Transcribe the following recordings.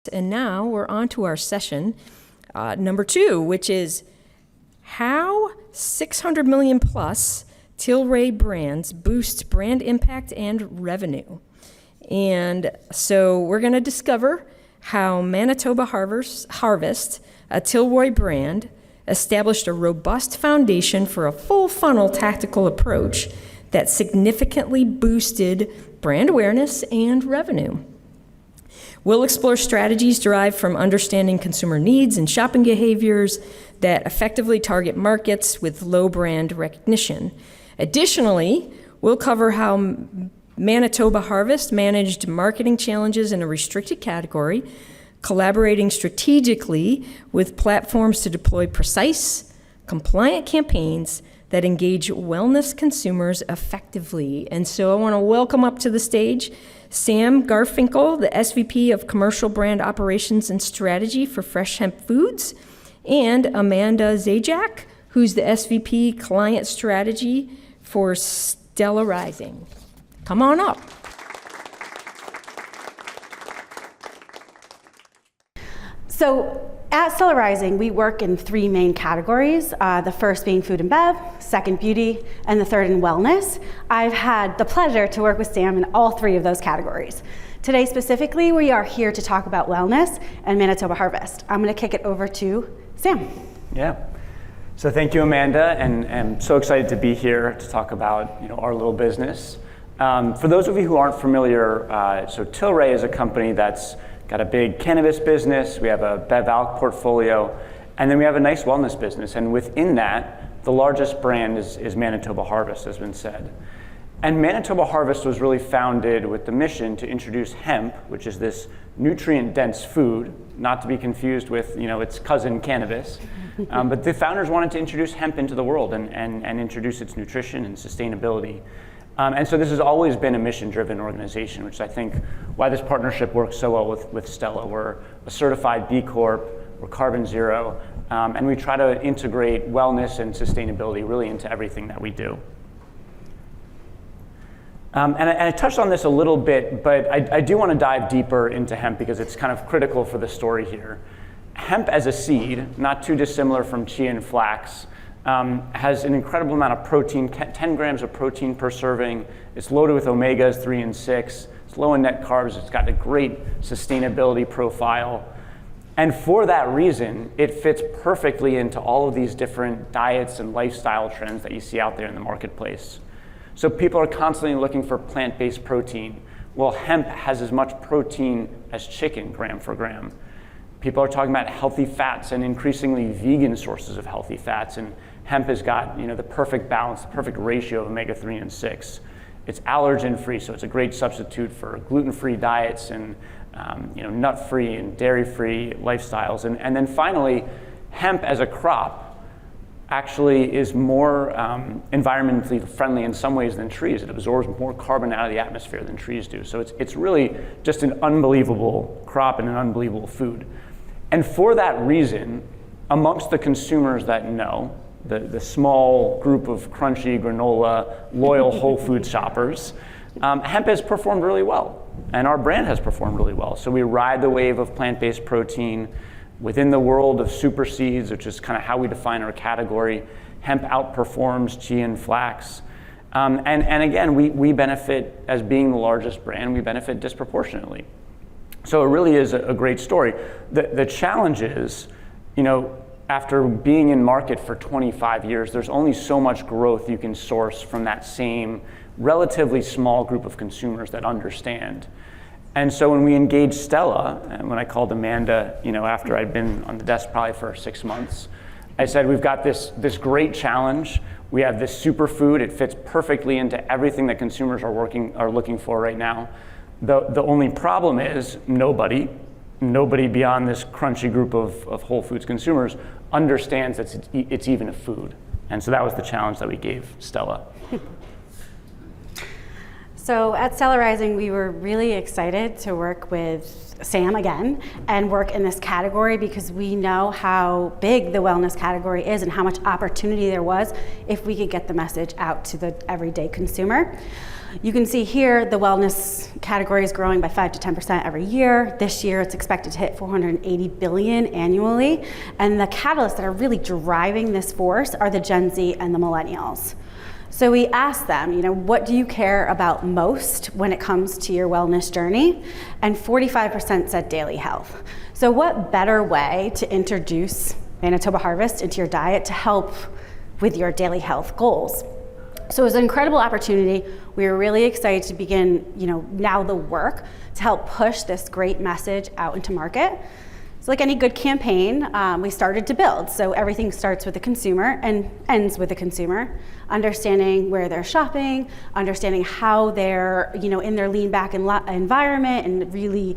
And now we're on to our session number 2, which is how 600 million plus Tilray brands boost brand impact and revenue. And so we're going to discover how Manitoba Harvest, a Tilray brand, established a robust foundation for a full funnel tactical approach that significantly boosted brand awareness and revenue. We'll explore strategies derived from understanding consumer needs and shopping behaviors that effectively target markets with low brand recognition. Additionally, we'll cover how Manitoba Harvest managed marketing challenges in a restricted category, collaborating strategically with platforms to deploy precise, compliant campaigns that engage wellness consumers effectively. And so I want to welcome up to the stage Sam Garfinkel, the SVP of Commercial Brand Operations and Strategy for Fresh Hemp Foods, and Amanda Zajac, who's the SVP Client Strategy for Stella Rising. Come on up. So at Stella Rising, we work in 3 main categories, the first being food and bev, second beauty, and the third in wellness. I've had the pleasure to work with Sam in all 3 of those categories. Today specifically, we are here to talk about wellness and Manitoba Harvest. I'm going to kick it over to Sam. Yeah. So thank you, Amanda, and I'm so excited to be here to talk about our little business. For those of you who aren't familiar, so Tilray is a company that's got a big cannabis business, we have a bev alc portfolio, and then we have a nice wellness business. And within that, the largest brand is Manitoba Harvest, has been said. And Manitoba Harvest was really founded with the mission to introduce hemp, which is this nutrient-dense food, not to be confused with its cousin cannabis. But the founders wanted to introduce hemp into the world and introduce its nutrition and sustainability. And so this has always been a mission-driven organization, which I think why this partnership works so well with Stella. We're a certified B Corp, we're carbon zero, and we try to integrate wellness and sustainability really into everything that we do. And I touched on this a little bit, but I do want to dive deeper into hemp because it's kind of critical for the story here. Hemp as a seed, not too dissimilar from chia and flax, has an incredible amount of protein, 10 grams of protein per serving. It's loaded with omegas 3 and 6. It's low in net carbs. It's got a great sustainability profile. And for that reason, it fits perfectly into all of these different diets and lifestyle trends that you see out there in the marketplace. So people are constantly looking for plant-based protein. Well, hemp has as much protein as chicken, gram for gram. People are talking about healthy fats and increasingly vegan sources of healthy fats, and hemp has got the perfect balance, the perfect ratio of omega-3 and 6. It's allergen-free, so it's a great substitute for gluten-free diets and nut-free and dairy-free lifestyles. And then finally, hemp as a crop actually is more environmentally friendly in some ways than trees. It absorbs more carbon out of the atmosphere than trees do. So it's really just an unbelievable crop and an unbelievable food. And for that reason, amongst the consumers that know, the small group of crunchy granola, loyal Whole Foods shoppers, hemp has performed really well, and our brand has performed really well. So we ride the wave of plant-based protein. Within the world of super seeds, which is kind of how we define our category, hemp outperforms chia and flax. And again, we benefit, as being the largest brand, we benefit disproportionately. So it really is a great story. The challenge is, after being in market for 25 years, there's only so much growth you can source from that same relatively small group of consumers that understand. And so when we engaged Stella, and when I called Amanda, after I'd been on the desk probably for 6 months, I said, we've got this great challenge. We have this superfood. It fits perfectly into everything that consumers are looking for right now. The only problem is nobody beyond this crunchy group of Whole Foods consumers understands that it's even a food. And so that was the challenge that we gave Stella. So at Stella Rising, we were really excited to work with Sam again and work in this category because we know how big the wellness category is and how much opportunity there was if we could get the message out to the everyday consumer. You can see here the wellness category is growing by 5 to 10% every year. This year it's expected to hit 480 billion annually. And the catalysts that are really driving this force are the Gen Z and the millennials. So we asked them, what do you care about most when it comes to your wellness journey? And 45% said daily health. So what better way to introduce Manitoba Harvest into your diet to help with your daily health goals? So it was an incredible opportunity. We were really excited to begin, now the work to help push this great message out into market. So like any good campaign, we started to build. So everything starts with the consumer and ends with the consumer, understanding where they're shopping, understanding how they're, in their lean back environment and really,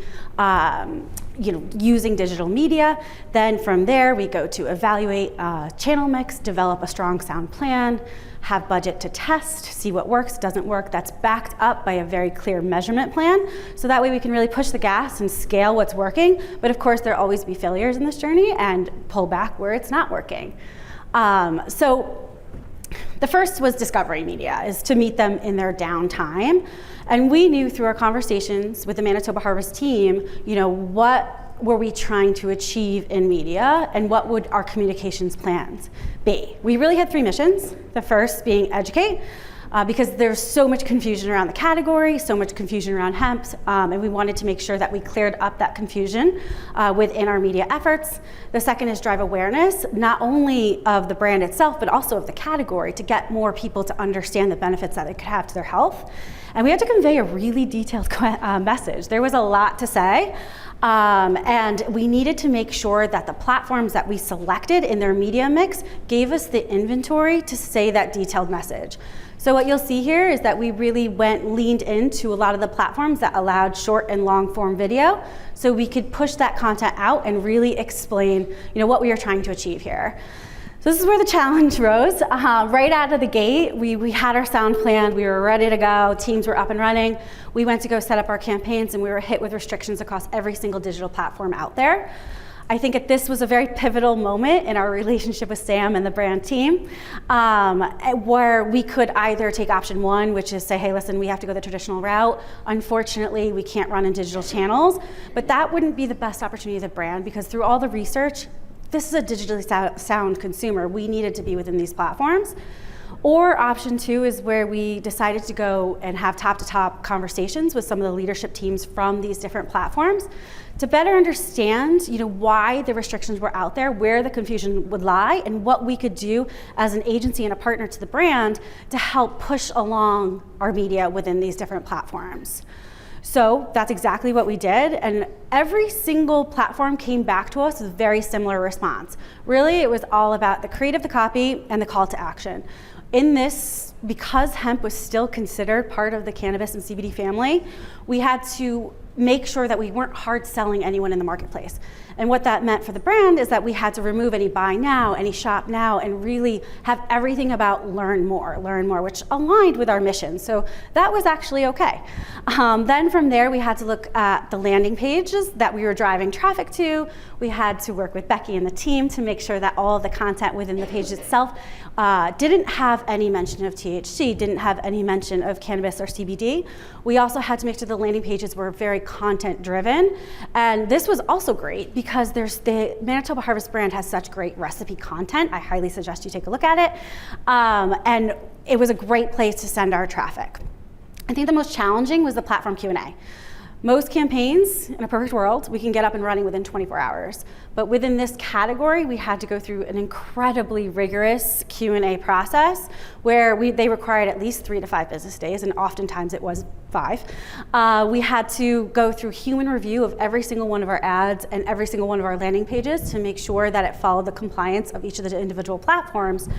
using digital media. Then from there, we go to evaluate channel mix, develop a strong sound plan, have budget to test, see what works, doesn't work. That's backed up by a very clear measurement plan. So that way we can really push the gas and scale what's working. But of course, there'll always be failures in this journey and pull back where it's not working. So the first was discovery media, is to meet them in their downtime. And we knew through our conversations with the Manitoba Harvest team, what were we trying to achieve in media and what would our communications plans be? We really had 3 missions. The first being educate, because there's so much confusion around the category, so much confusion around hemp, and we wanted to make sure that we cleared up that confusion within our media efforts. The second is drive awareness, not only of the brand itself, but also of the category to get more people to understand the benefits that it could have to their health. And we had to convey a really detailed message. There was a lot to say. And we needed to make sure that the platforms that we selected in their media mix gave us the inventory to say that detailed message. So what you'll see here is that we really leaned into a lot of the platforms that allowed short and long form video, so we could push that content out and really explain, what we were trying to achieve here. So this is where the challenge rose. Right out of the gate, we had our sound plan, we were ready to go, teams were up and running. We went to go set up our campaigns and we were hit with restrictions across every single digital platform out there. I think this was a very pivotal moment in our relationship with Sam and the brand team, where we could either take option 1, which is say, hey, listen, we have to go the traditional route. Unfortunately, we can't run in digital channels, but that wouldn't be the best opportunity of the brand because through all the research, this is a digitally sound consumer. We needed to be within these platforms. Or option 2 is where we decided to go and have top-to-top conversations with some of the leadership teams from these different platforms to better understand, why the restrictions were out there, where the confusion would lie, and what we could do as an agency and a partner to the brand to help push along our media within these different platforms. So that's exactly what we did, and every single platform came back to us with a very similar response. Really, it was all about the creative, the copy, and the call to action. In this, because hemp was still considered part of the cannabis and CBD family, we had to make sure that we weren't hard selling anyone in the marketplace. And what that meant for the brand is that we had to remove any buy now, any shop now, and really have everything about learn more, which aligned with our mission. So that was actually okay. Then from there, we had to look at the landing pages that we were driving traffic to. We had to work with Becky and the team to make sure that all of the content within the page itself didn't have any mention of THC, didn't have any mention of cannabis or CBD. We also had to make sure the landing pages were very content driven. And this was also great because the Manitoba Harvest brand has such great recipe content. I highly suggest you take a look at it. And it was a great place to send our traffic. I think the most challenging was the platform Q&A. Most campaigns, in a perfect world, we can get up and running within 24 hours. But within this category, we had to go through an incredibly rigorous Q&A process where they required at least 3 to 5 business days, and oftentimes it was 5. We had to go through human review of every single one of our ads and every single one of our landing pages to make sure that it followed the compliance of each of the individual platforms.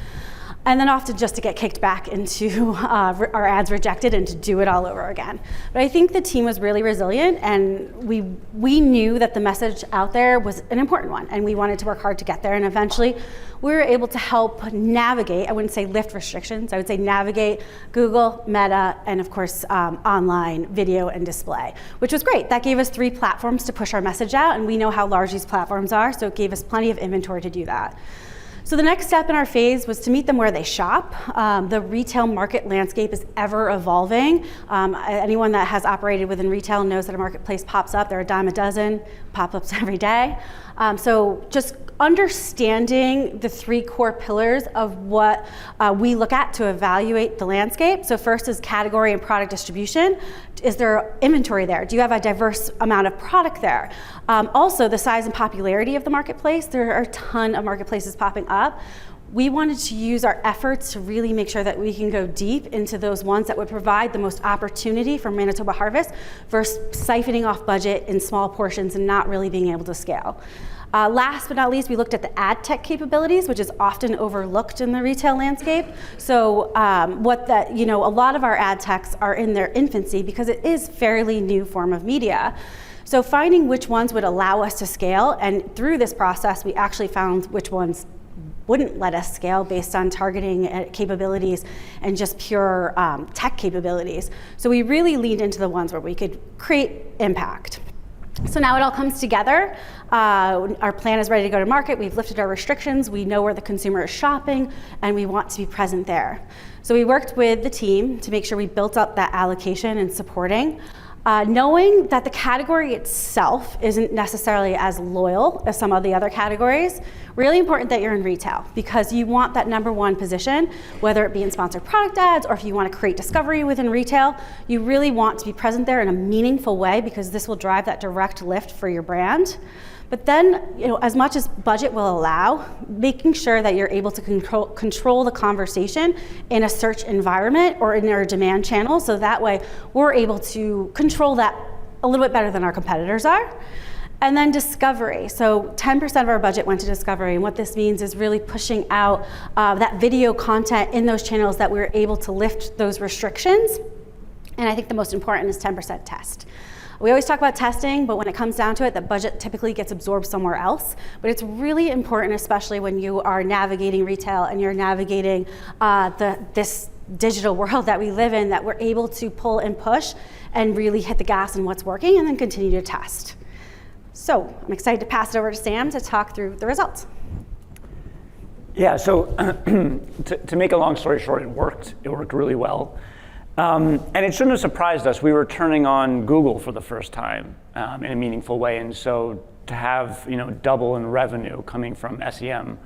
and then often just to get kicked back into our ads rejected and to do it all over again. But I think the team was really resilient, and we knew that the message out there was an important one, and we wanted to work hard to get there, and eventually we were able to help navigate, I wouldn't say lift restrictions, I would say navigate Google, Meta, and of course online video and display, which was great. That gave us 3 platforms to push our message out, and we know how large these platforms are, so it gave us plenty of inventory to do that. So the next step in our phase was to meet them where they shop. The retail market landscape is ever evolving. Anyone that has operated within retail knows that a marketplace pops up. There are a dime a dozen pop-ups every day. So just understanding the 3 core pillars of what we look at to evaluate the landscape. So first is category and product distribution. Is there inventory there? Do you have a diverse amount of product there? Also, the size and popularity of the marketplace. There are a ton of marketplaces popping up. We wanted to use our efforts to really make sure that we can go deep into those ones that would provide the most opportunity for Manitoba Harvest versus siphoning off budget in small portions and not really being able to scale. Last but not least, we looked at the ad tech capabilities, which is often overlooked in the retail landscape. So a lot of our ad techs are in their infancy because it is fairly new form of media. So finding which ones would allow us to scale, and through this process, we actually found which ones wouldn't let us scale based on targeting capabilities and just pure tech capabilities. So we really leaned into the ones where we could create impact. So now it all comes together. Our plan is ready to go to market. We've lifted our restrictions. We know where the consumer is shopping, and we want to be present there. So we worked with the team to make sure we built up that allocation and supporting. Knowing that the category itself isn't necessarily as loyal as some of the other categories, really important that you're in retail because you want that #1 position, whether it be in sponsored product ads or if you want to create discovery within retail, you really want to be present there in a meaningful way because this will drive that direct lift for your brand. But then, as much as budget will allow, making sure that you're able to control the conversation in a search environment or in our demand channel, so that way we're able to control that a little bit better than our competitors are. And then discovery. So 10% of our budget went to discovery, and what this means is really pushing out that video content in those channels that we're able to lift those restrictions. And I think the most important is 10% test. We always talk about testing, but when it comes down to it, the budget typically gets absorbed somewhere else. But it's really important, especially when you are navigating retail and you're navigating this digital world that we live in, that we're able to pull and push and really hit the gas on what's working and then continue to test. So I'm excited to pass it over to Sam to talk through the results. Yeah, so to make a long story short, it worked really well. And it shouldn't have surprised us. We were turning on Google for the first time in a meaningful way, and so to have double in revenue coming from SEM,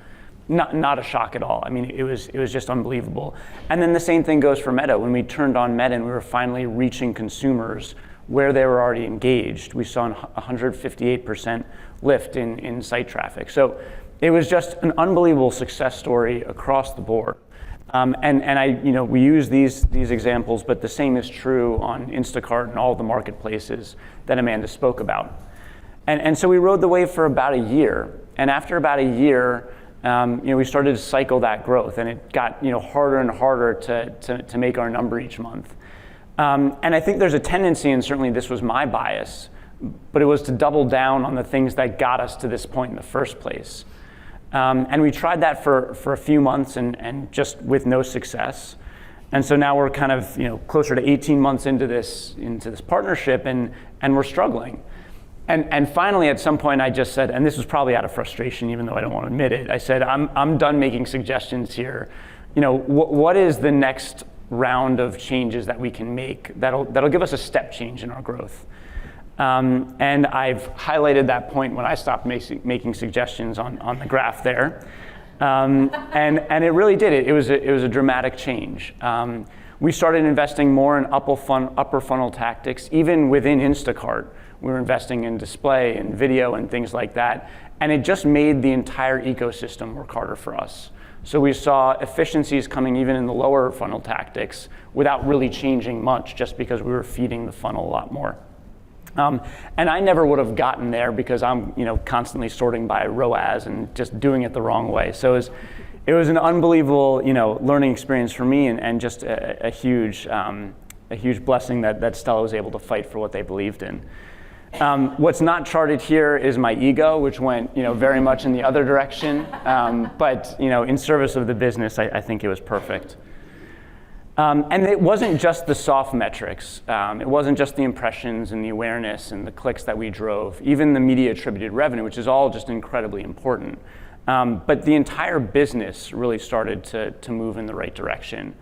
not a shock at all. I mean, it was just unbelievable. And then the same thing goes for Meta. When we turned on Meta and we were finally reaching consumers where they were already engaged, we saw a 158% lift in site traffic. So it was just an unbelievable success story across the board. We use these examples, but the same is true on Instacart and all the marketplaces that Amanda spoke about. And so we rode the wave for about a year. And after about a year, we started to cycle that growth, and it got harder and harder to make our number each month. And I think there's a tendency, and certainly this was my bias, but it was to double down on the things that got us to this point in the first place. And we tried that for a few months and just with no success. And so now we're kind of closer to 18 months into this partnership, and we're struggling. And finally, at some point, I just said, and this was probably out of frustration, even though I don't want to admit it, I said, I'm done making suggestions here. What is the next round of changes that we can make that'll give us a step change in our growth? And I've highlighted that point when I stopped making suggestions on the graph there. And it really did. It was a dramatic change. We started investing more in upper funnel tactics, even within Instacart. We were investing in display and video and things like that. And it just made the entire ecosystem work harder for us. So we saw efficiencies coming even in the lower funnel tactics without really changing much, just because we were feeding the funnel a lot more. And I never would have gotten there because I'm, constantly sorting by ROAS and just doing it the wrong way. So it was an unbelievable, learning experience for me, and just a huge blessing that Stella was able to fight for what they believed in. What's not charted here is my ego, which went, very much in the other direction. But in service of the business, I think it was perfect. And it wasn't just the soft metrics. It wasn't just the impressions and the awareness and the clicks that we drove, even the media attributed revenue, which is all just incredibly important. But the entire business really started to move in the right direction.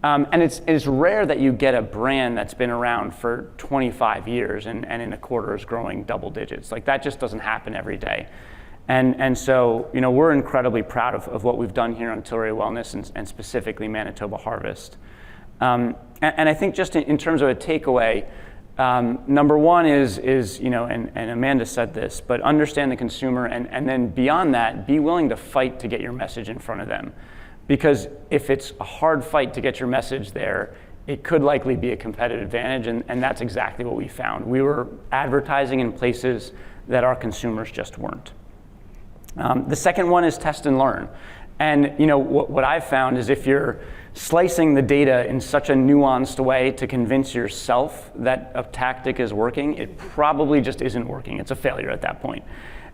And it's rare that you get a brand that's been around for 25 years and in a quarter is growing double digits. Like, that just doesn't happen every day. And so, we're incredibly proud of what we've done here on Tilray Wellness and specifically Manitoba Harvest. And I think just in terms of a takeaway, number one is and Amanda said this, but understand the consumer, and then beyond that, be willing to fight to get your message in front of them. Because if it's a hard fight to get your message there, it could likely be a competitive advantage, and that's exactly what we found. We were advertising in places that our consumers just weren't. The second one is test and learn. And what I've found is if you're slicing the data in such a nuanced way to convince yourself that a tactic is working, it probably just isn't working. It's a failure at that point.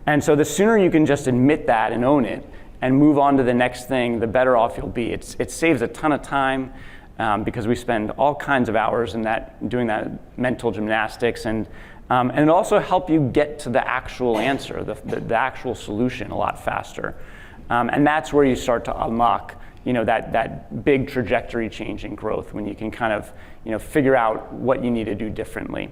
And so the sooner you can just admit that and own it and move on to the next thing, the better off you'll be. It saves a ton of time because we spend all kinds of hours in doing that mental gymnastics, and it also help you get to the actual answer, the actual solution a lot faster. And that's where you start to unlock that big trajectory change in growth, when you can kind of figure out what you need to do differently.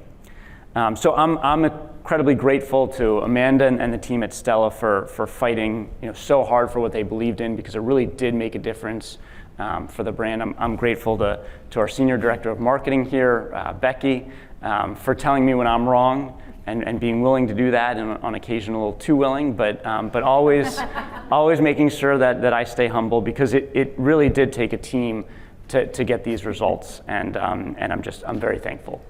So I'm incredibly grateful to Amanda and the team at Stella for fighting so hard for what they believed in, because it really did make a difference for the brand. I'm grateful to our senior director of marketing here, Becky, for telling me when I'm wrong and being willing to do that, and on occasion a little too willing, but always making sure that I stay humble, because it really did take a team to get these results, and I'm very thankful.